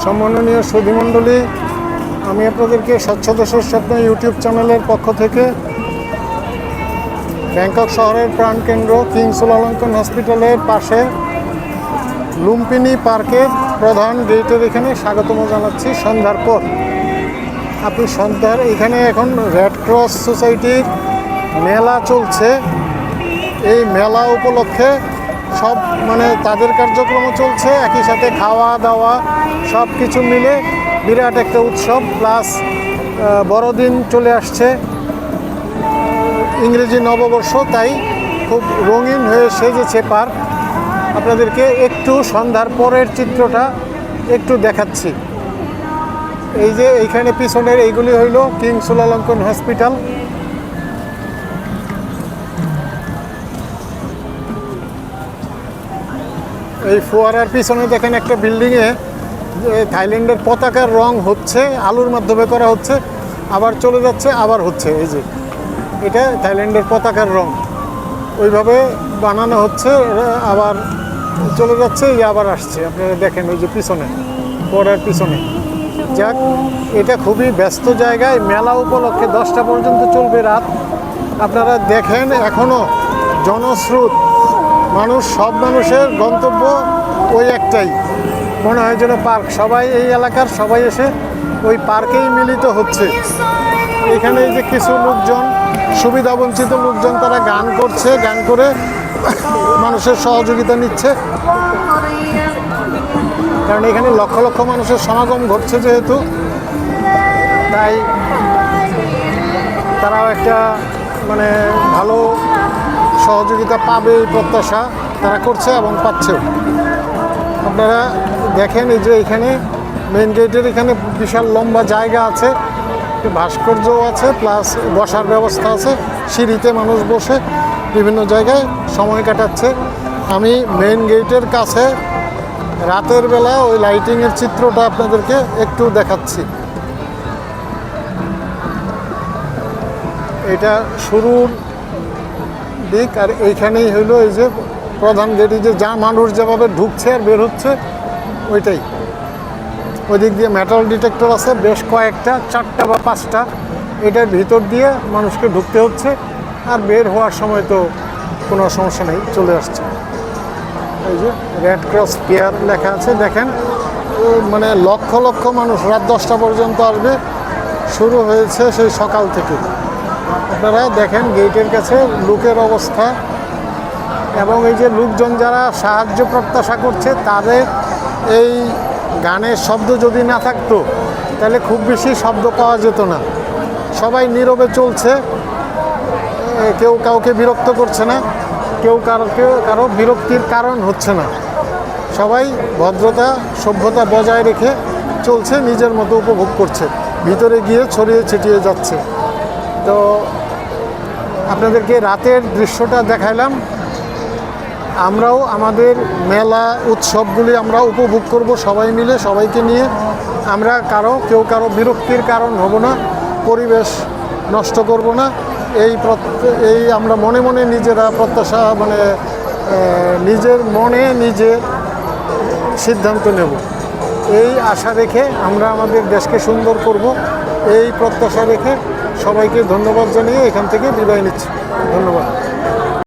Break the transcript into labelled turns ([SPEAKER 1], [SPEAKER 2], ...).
[SPEAKER 1] সম্মাননীয় সুধীমণ্ডলী, আমি আপনাদেরকে স্বচ্ছ দেশের স্বপ্ন ইউটিউব চ্যানেলের পক্ষ থেকে ব্যাংকক শহরের প্রাণকেন্দ্র কিং চুলালঙ্কন হসপিটালের পাশে লুম্পিনী পার্কের প্রধান গেটের এখানে স্বাগতম জানাচ্ছি। সন্ধ্যার পর আপনি সন্ধ্যার এখানে এখন রেড ক্রস সোসাইটির মেলা চলছে। এই মেলা উপলক্ষে সব তাদের কার্যক্রম চলছে, একই সাথে খাওয়া দাওয়া সব কিছু মিলে বিরাট একটা উৎসব। প্লাস বড়দিন চলে আসছে, ইংরেজি নববর্ষ, তাই খুব রঙিন হয়ে সেজেছে পার্ক। আপনাদেরকে একটু সন্ধ্যার পরের চিত্রটা একটু দেখাচ্ছি। এই যে এইখানে পিছনের এইগুলি হইল কিং চুলালঙ্কন হসপিটাল। এই ফোয়ারার পিছনে দেখেন একটা বিল্ডিংয়ে থাইল্যান্ডের পতাকার রং হচ্ছে, আলুর মাধ্যমে করা হচ্ছে, আবার চলে যাচ্ছে, আবার হচ্ছে। এই যে এটা থাইল্যান্ডের পতাকার রং, ওইভাবে বানানো হচ্ছে, আবার চলে যাচ্ছে, এই আবার আসছে। আপনারা দেখেন ওই যে পিছনে, ফোয়ারার পিছনে। যাক, এটা খুবই ব্যস্ত জায়গায়, মেলা উপলক্ষে 10টা পর্যন্ত চলবে রাত। আপনারা দেখেন এখনও জনস্রোত, সব মানুষের গন্তব্য ওই একটাই, মনে হয় যেন পার্ক। সবাই এই এলাকার সবাই এসে ওই পার্কেই মিলিত হচ্ছে। এখানে এই যে কিছু লোকজন, সুবিধাবঞ্চিত লোকজন, তারা গান করছে, গান করে মানুষের সহযোগিতা নিচ্ছে, কারণ এখানে লক্ষ লক্ষ মানুষের সমাগম ঘটছে যেহেতু, তাই তারাও একটা ভালো সহযোগিতা পাবে এই প্রত্যাশা তারা করছে এবং পাচ্ছেও। আপনারা দেখেন এই যে এখানে মেইন গেটের এখানে বিশাল লম্বা জায়গা আছে, ভাস্কর্যও আছে, প্লাস বসার ব্যবস্থা আছে, সিঁড়িতে মানুষ বসে বিভিন্ন জায়গায় সময় কাটাচ্ছে। আমি মেইন গেটের কাছে রাতের বেলা ওই লাইটিংয়ের চিত্রটা আপনাদেরকে একটু দেখাচ্ছি। এটা শুরুর দিক, আর এইখানেই হইলো এই যে প্রধান গেট, যে মানুষ যেভাবে ঢুকছে আর বের হচ্ছে ওইটাই। ওই দিক দিয়ে মেটাল ডিটেক্টর আছে বেশ কয়েকটা, 4টা বা 5টা। এটার ভিতর দিয়ে মানুষকে ঢুকতে হচ্ছে, আর বের হওয়ার সময় তো কোনো সমস্যা নেই, চলে আসছে। এই যে রেড ক্রস কেয়ার লেখা আছে, দেখেন লক্ষ লক্ষ মানুষ রাত 10টা পর্যন্ত আসবে, শুরু হয়েছে সেই সকাল থেকে। আপনারা দেখেন গেটের কাছে লোকের অবস্থা, এবং এই যে লোকজন যারা সাহায্য প্রত্যাশা করছে, তাদের এই গানের শব্দ যদি না থাকতো তাহলে খুব বেশি শব্দ পাওয়া যেত না। সবাই নীরবে চলছে, কেউ কাউকে বিরক্ত করছে না, কেউ কারো বিরক্তির কারণ হচ্ছে না। সবাই ভদ্রতা সভ্যতা বজায় রেখে চলছে, নিজের মতো উপভোগ করছে, ভিতরে গিয়ে ছড়িয়ে ছিটিয়ে যাচ্ছে। তো আপনাদেরকে রাতের দৃশ্যটা দেখাইলাম। আমরাও আমাদের মেলা উৎসবগুলি আমরা উপভোগ করব সবাই মিলে, সবাইকে নিয়ে। আমরা কেউ কারো বিরক্তির কারণ হব না, পরিবেশ নষ্ট করব না। এই আমরা মনে মনে নিজেরা প্রত্যাশা নিজের মনে নিজে সিদ্ধান্ত নেব, এই আশা রেখে আমরা আমাদের দেশকে সুন্দর করব, এই প্রত্যাশা রেখে সবাইকে ধন্যবাদ জানিয়ে এখান থেকে বিদায় নিচ্ছি। ধন্যবাদ।